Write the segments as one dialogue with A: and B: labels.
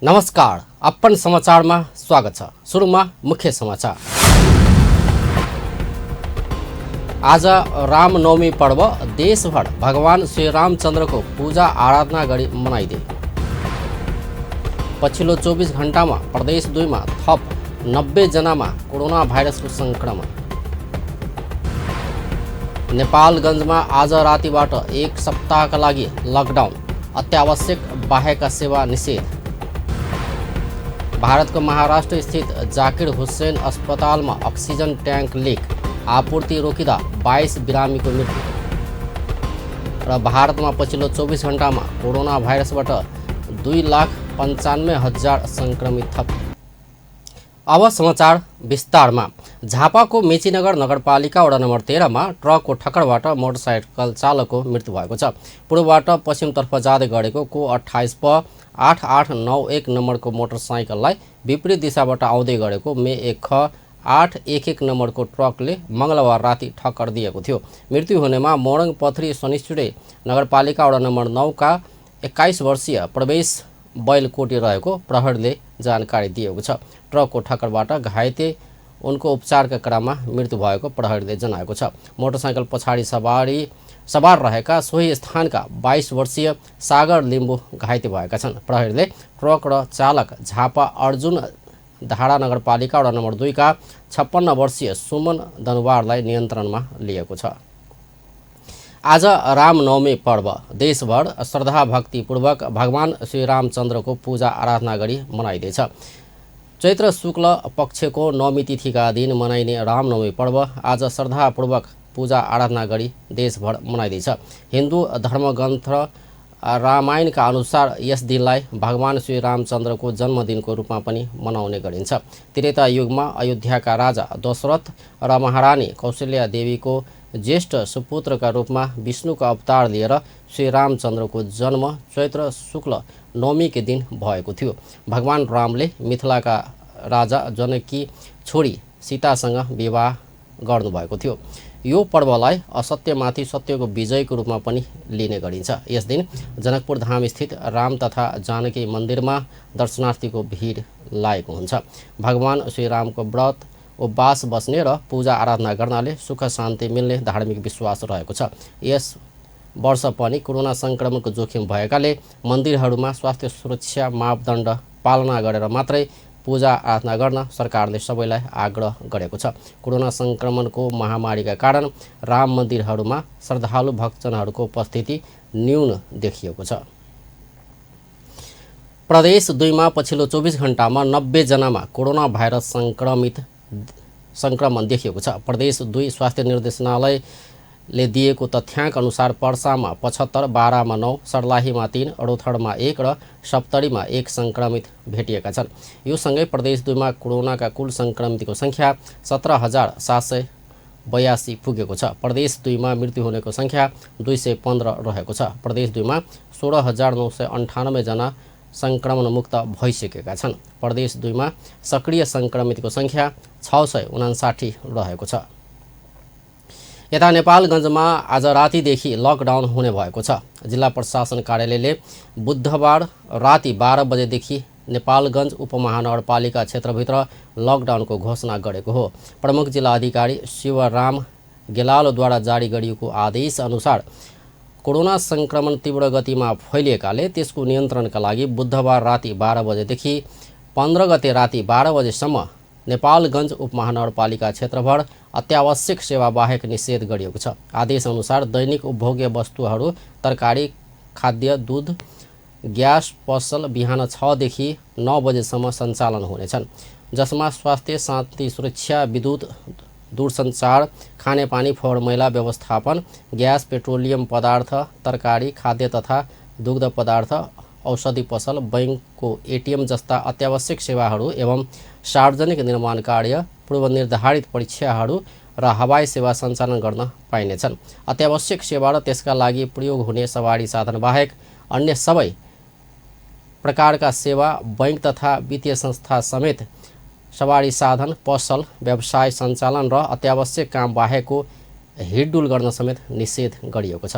A: नमस्कार, अपन समाचारमा स्वागत छ। सुरुमा मुख्य समाचार। आज रामनवमी पर्व देशभर भगवान श्री रामचन्द्रको पूजा आराधना गरी मनाइदिए। पछिल्लो 24 घण्टामा प्रदेश 2 मा थप 90 जनामा कोरोना भाइरसको संक्रमण। नेपालगञ्जमा आज रातिबाट एक सप्ताहका लागि लकडाउन, अत्यावश्यक बाहेकका सेवा निषेध। भारतको महाराष्ट्र स्थित जाकिर हुसैन अस्पतालमा अक्सिजन ट्याङ्क लिक, आपूर्ति रोकिँदा 22 बिरामीको मृत्यु। र भारतमा पछिल्लो 24 घण्टामा कोरोना भाइरसबाट 2,95,000 संक्रमित थप। अब समाचार विस्तारमा। झापाको मेचीनगर नगरपालिका वडा नम्बर 13 मा ट्रकको ठक्करबाट मोटरसाइकल चालकको मृत्यु भएको छ। पूर्वबाट पश्चिमतर्फ जाँदै गरेको को 28 प 8891 नम्बरको मोटरसाइकललाई विपरीत दिशाबाट आउँदै गरेको मे 1 ख 811 नम्बरको ट्रकले मङ्गलबार राति ठक्कर दिएको थियो। मृत्यु हुनेमा मोरङ पथरी शनिश्चरी नगरपालिका वडा नम्बर 9 का 21 वर्षीय प्रवेश बैलकोटी रहेको प्रहरीले जानकारी दिएको छ। ट्रकको ठक्करबाट घाइते उनको उपचारका क्रममा मृत्यु भएको प्रहरीले जनाएको छ। मोटरसाइकल पछाडि सवार रहेका सोही स्थानका 22 वर्षीय सागर लिम्बू घाइते भएका छन्। प्रहरीले ट्रक र चालक झापा अर्जुन धारा नगरपालिका वडा नम्बर 2 का 56 वर्षीय सुमन दनुवारलाई नियन्त्रणमा लिएको छ। आज रामनवमी पर्व देशभर श्रद्धा भक्तिपूर्वक भगवान श्री रामचन्द्रको पूजा आराधना गरी मनाइँदैछ। चैत्र शुक्ल पक्षको नवमी तिथिका दिन मनाइने रामनवमी पर्व आज श्रद्धापूर्वक पूजा आराधना गरी देशभर मनाइँदैछ। हिन्दू धर्मग्रन्थ रामायणका अनुसार यस दिनलाई भगवान श्री रामचन्द्रको जन्मदिनको रूपमा पनि मनाउने गरिन्छ। त्रेता युगमा अयोध्याका राजा दशरथ र महारानी कौशल्या देवीको ज्येष्ठ सुपुत्रका रूपमा विष्णुको अवतार लिएर श्री रामचन्द्रको जन्म चैत्र शुक्ल नवमीको दिन भएको थियो। भगवान रामले मिथिलाका राजा जनकी छोरी सीतासँग विवाह गर्नुभएको थियो। यो पर्वलाई असत्यमाथि सत्यको विजयको रूपमा पनि लिने गरिन्छ। यस दिन जनकपुर धाम स्थित राम तथा जानकी मन्दिरमा दर्शनार्थीको भिड लागेको हुन्छ। भगवान श्री रामको व्रत उपवास बस्ने र पूजा आराधना गर्नाले सुख शान्ति मिल्ने धार्मिक विश्वास रहेको छ। यस वर्ष पनि कोरोना संक्रमणको जोखिम भएकाले मन्दिरहरूमा स्वास्थ्य सुरक्षा मापदण्ड पालना गरेर मात्रै पूजा आराधना गर्न सरकारले सबैलाई आग्रह गरेको छ। कोरोना संक्रमणको महामारीका कारण राम मन्दिरहरूमा श्रद्धालु भक्तजनहरूको उपस्थिति न्यून देखिएको छ। प्रदेश 2 मा पछिल्लो 24 घण्टामा 90 जनामा कोरोना भाइरस संक्रमण देखिएको छ। प्रदेश 2 स्वास्थ्य निर्देशनालयले दिएको तथ्याङ्क अनुसार पर्सामा 75, बारामा 9, सर्लाहीमा 3, रौथडमा 1 र सप्तरीमा 1 संक्रमित भेटिएका छन्। यो सँगै प्रदेश 2 मा कोरोनाका कुल संक्रमितको सङ्ख्या 17,782 पुगेको छ। प्रदेश 2 मा मृत्यु हुनेको सङ्ख्या 215 रहेको छ। प्रदेश 2 मा 16,998 जना संक्रमण मुक्त भइसकेका छन्। प्रदेश 2 मा सक्रिय संक्रमितको सङ्ख्या 659 रहेको छ। यता नेपालगञ्जमा आज रातिदेखि लकडाउन हुने भएको छ। जिल्ला प्रशासन कार्यालयले बुधबार राति 12 बजेदेखि नेपालगञ्ज उपमहानगरपालिका क्षेत्रभित्र लकडाउनको घोषणा गरेको हो। प्रमुख जिल्ला अधिकारी शिवराम गेलालद्वारा जारी गरिएको आदेश अनुसार कोरोना संक्रमण तीव्र गतिमा फैलिएकाले त्यसको नियन्त्रणका लागि बुधबार राति 12 बजेदेखि 15 गते राति 12 बजेसम्म नेपालगञ्ज उपमहानगरपालिका क्षेत्रभर अत्यावश्यक सेवा बाहेक निषेध गरिएको छ। आदेश अनुसार दैनिक उपभोग्य वस्तुहरू, तरकारी, खाद्य, दूध, ग्यास पसल बिहान 6 देखि 9 बजेसम्म सञ्चालन हुनेछन्, जसमा स्वास्थ्य, शान्ति सुरक्षा, विद्युत, दूरसञ्चार, खानेपानी, फोहोर मैला व्यवस्थापन, ग्यास, पेट्रोलियम पदार्थ, तरकारी, खाद्य तथा दुग्ध पदार्थ, औषधि पसल, बैंकको एटीएम जस्ता अत्यावश्यक सेवाहरू एवं सार्वजनिक निर्माण कार्य, पूर्वनिर्धारित परीक्षाहरू र हवाई सेवा सञ्चालन गर्न पाइनेछन्। अत्यावश्यक सेवा र त्यसका लागि प्रयोग हुने सवारी साधन बाहेक अन्य सबै प्रकारका सेवा, बैंक तथा वित्तीय संस्था समेत सवारी साधन, पसल, व्यवसाय सञ्चालन र अत्यावश्यक काम बाहेकको हिडडुल गर्न समेत निषेध गरिएको छ।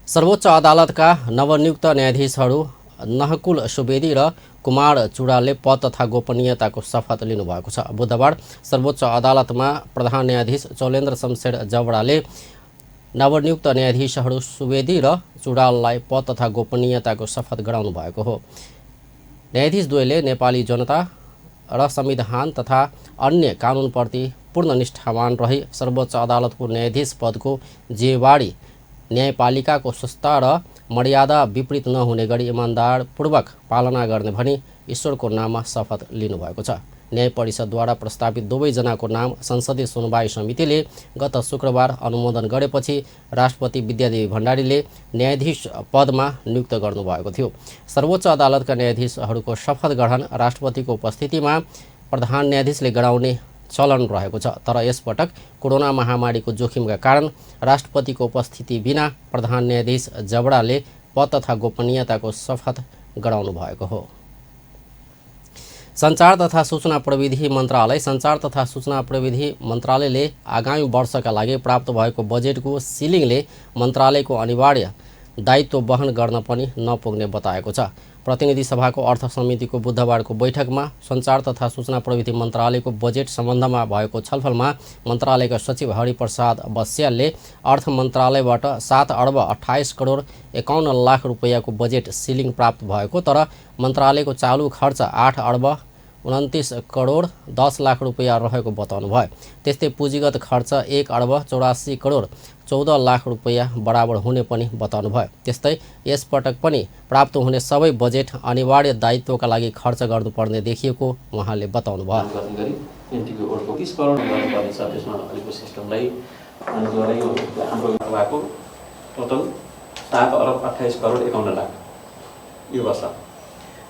A: सर्वोच्च अदालतका नवनियुक्त न्यायाधीशहरू नहकुल सुवेदी र कुमार चुडालले पद तथा गोपनीयताको शपथ लिनुभएको छ। बुधबार सर्वोच्च अदालतमा प्रधान न्यायाधीश चौलेन्द्र शमशेर जबडाले नवनियुक्त न्यायाधीशहरू सुवेदी र चुडाललाई पद तथा गोपनीयताको शपथ गराउनु भएको हो। न्यायाधीश द्वयले नेपाली जनता र संविधान तथा अन्य कानुनप्रति पूर्ण निष्ठावान रही सर्वोच्च अदालतको न्यायाधीश पदको जिम्मेवारी न्यायपालिकाको संस्था र मर्यादा विपरीत नहुने गरी इमान्दारपूर्वक पालना गर्ने भनी ईश्वरको नाममा शपथ लिनुभएको छ। न्याय परिषदद्वारा प्रस्तावित दुवैजनाको नाम संसदीय सुनवाई समितिले गत शुक्रबार अनुमोदन गरेपछि राष्ट्रपति विद्यादेवी भण्डारीले न्यायाधीश पदमा नियुक्त गर्नुभएको थियो। सर्वोच्च अदालतका न्यायाधीशहरूको शपथ ग्रहण राष्ट्रपतिको उपस्थितिमा प्रधान न्यायाधीशले गराउने चलन रहेको छ। तर यसपटक कोरोना महामारीको जोखिमका कारण राष्ट्रपतिको उपस्थिति बिना प्रधान न्यायाधीश जबडाले पद तथा गोपनीयताको शपथ गराउनु भएको हो। सञ्चार तथा सूचना प्रविधि मन्त्रालयले आगामी वर्षका लागि प्राप्त भएको बजेटको सिलिङले मन्त्रालयको अनिवार्य दायित्व वहन गर्न पनि नपुग्ने बताएको छ। प्रतिनिधि सभाको अर्थ समितिको बुधबारको बैठकमा सञ्चार तथा सूचना प्रविधि मन्त्रालयको बजेट सम्बन्धमा भएको छलफलमा मन्त्रालयका सचिव हरिप्रसाद बस्यालले अर्थ मन्त्रालयबाट 7 अर्ब 28 करोड 51 लाख रुपैयाँको बजेट सिलिङ प्राप्त भएको, तर मन्त्रालयको चालु खर्च 8 अर्ब 29 करोड 10 लाख रुपैयाँ रहेको बताउनु भयो। त्यस्तै पुँजीगत खर्च 1 अर्ब 84 करोड 14 लाख रुपैयाँ बराबर हुने पनि बताउनु भयो। त्यस्तै यसपटक पनि प्राप्त हुने सबै बजेट अनिवार्य दायित्वका लागि खर्च गर्नुपर्ने देखिएको उहाँले बताउनु भयो।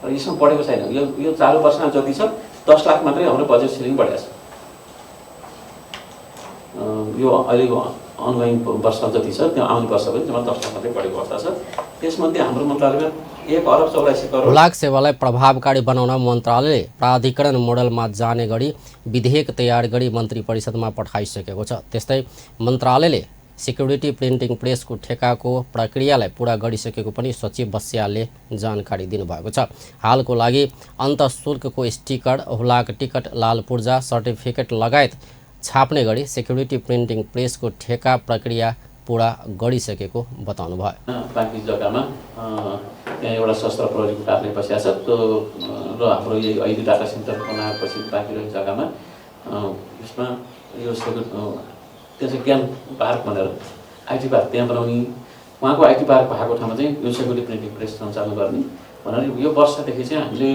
B: र यसमा बढेको छैन। यो चालु वर्षमा जति छ 10 लाख मात्रै हाम्रो बजेट सिलिङ बढेको छ। यो अहिलेको अनगोइङ वर्ष जति छ त्यो आउने वर्ष पनि जम्मा 10 लाख मात्रै बढेको अवस्था छ। त्यसमध्ये हाम्रो मन्त्रालयमा 1 अर्ब 84 करोड।
A: हुलाक सेवालाई प्रभावकारी बनाउन मन्त्रालयले प्राधिकरण मोडलमा जाने गरी विधेयक तयार गरी मन्त्री परिषदमा पठाइसकेको छ। त्यस्तै मन्त्रालयले सिक्युरिटी प्रिन्टिङ प्रेसको ठेकाको प्रक्रियालाई पुरा गरिसकेको पनि सचिव बस्यालले जानकारी दिनुभएको छ। हालको लागि अन्तःशुल्कको स्टिकर, हुलाक टिकट, लाल पूर्जा, सर्टिफिकेट लगायत छाप्ने गरी सिक्युरिटी प्रिन्टिङ प्रेसको ठेका प्रक्रिया पुरा गरिसकेको बताउनु भयो।
B: बाँकी जग्गामा त्यहाँ एउटा सशस्त्र प्रहरीको कार्यालय बसिया छ र हाम्रो यही अहिले डाटा सेन्टर बनाएपछि बाँकी रहेको जग्गामा यसमा यो त्यो चाहिँ ज्ञान पार्क भनेर आइटी पार्क त्यहाँ बनाउने, उहाँको आइटी पार्क भएको ठाउँमा चाहिँ यो सेक्युरिटी प्रिन्टिङ प्रेस सञ्चालन गर्ने भनेर यो वर्षदेखि चाहिँ हामीले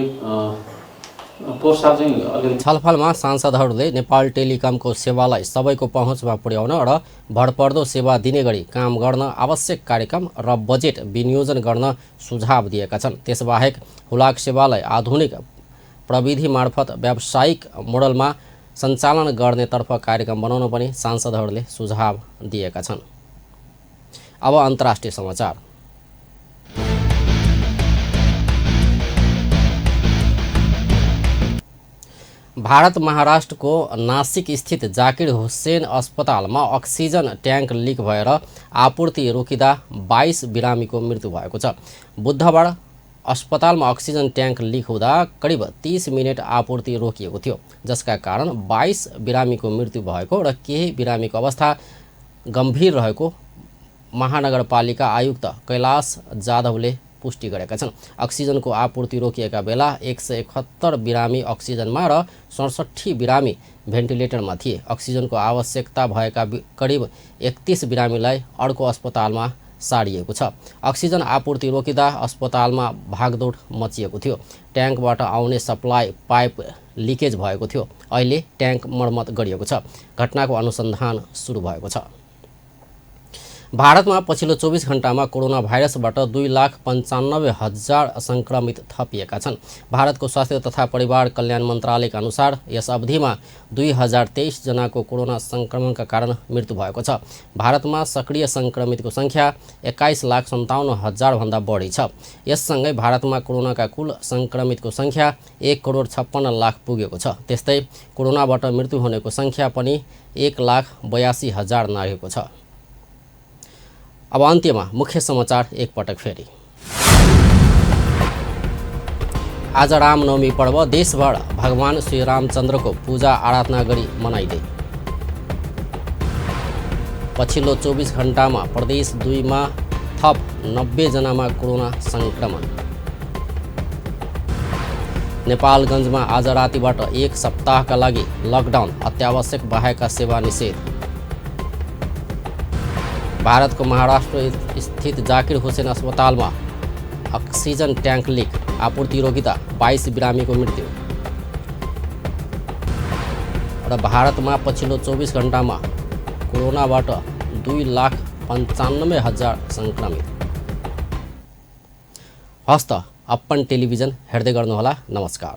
B: पोहोर साल चाहिँ अलरेडी।
A: छलफलमा सांसदहरूले नेपाल टेलिकमको सेवालाई सबैको पहुँचमा पुर्याउन र भरपर्दो सेवा दिने गरी काम गर्न आवश्यक कार्यक्रम र बजेट विनियोजन गर्न सुझाव दिएका छन्। त्यसबाहेक हुलाक सेवालाई आधुनिक प्रविधि मार्फत व्यावसायिक मोडलमा सञ्चालन गर्नेतर्फ कार्यक्रम बनाउन पनि सांसदहरूले सुझाव दिएका छन्। अब अन्तर्राष्ट्रिय समाचार। भारत महाराष्ट्रको नासिक स्थित जाकिर हुसेन अस्पतालमा अक्सिजन ट्याङ्क लिक भएर आपूर्ति रोकिँदा 22 बिरामीको मृत्यु भएको छ। बुधबार अस्पतालमा अक्सिजन ट्याङ्क लिक हुँदा करिब 30 मिनट आपूर्ति रोकिएको थियो, जसका कारण 22 बिरामीको मृत्यु भएको र केही बिरामीको अवस्था गम्भीर रहेको महानगरपालिका आयुक्त कैलाश जाधवले पुष्टि गरेका छन्। अक्सिजनको आपूर्ति रोकिएका बेला 171 बिरामी अक्सिजनमा र 67 बिरामी भेन्टिलेटरमा थिए। अक्सिजनको आवश्यकता भएका करिब 31 बिरामीलाई अर्को अस्पतालमा सारिएको छ। अक्सिजन आपूर्ति रोकिँदा अस्पतालमा भागदौड मचिएको थियो। ट्याङ्कबाट आउने सप्लाई पाइप लिकेज भएको थियो। अहिले ट्याङ्क मर्मत गरिएको छ। घटनाको अनुसन्धान सुरु भएको छ। भारतमा पछिल्लो 24 घण्टामा कोरोना भाइरसबाट 2,95,000 सङ्क्रमित थपिएका छन्। भारतको स्वास्थ्य तथा परिवार कल्याण मन्त्रालयका अनुसार यस अवधिमा 2023 जनाको कोरोना सङ्क्रमणका कारण मृत्यु भएको छ। भारतमा सक्रिय सङ्क्रमितको सङ्ख्या 21,57,000 भन्दा बढी छ। यससँगै भारतमा कोरोनाका कुल सङ्क्रमितको सङ्ख्या 1,56,00,000 पुगेको छ। त्यस्तै कोरोनाबाट मृत्यु हुनेको सङ्ख्या पनि 1,82,000 नाघेको छ। अब अन्त्यमा मुख्य समाचार एकपटक फेरि। आज रामनवमी पर्व देशभर भगवान श्री रामचन्द्रको पूजा आराधना गरी मनाइँदै। पछिल्लो 24 घण्टामा प्रदेश 2 मा थप 90 जनामा कोरोना संक्रमण। नेपालगञ्जमा आज रातिबाट 1 सप्ताहका लागि लकडाउन, अत्यावश्यक बाहेकका सेवा निषेध। भारतको महाराष्ट्र स्थित जाकिर हुसेन अस्पतालमा अक्सिजन ट्याङ्क लिक, आपूर्ति रोकिँदा 22 बिरामीको मृत्यु। र भारतमा पछिल्लो 24 घण्टामा कोरोनाबाट 2,95,000 सङ्क्रमित। हस्त अपन टेलिभिजन हेर्दै गर्नुहोला। नमस्कार।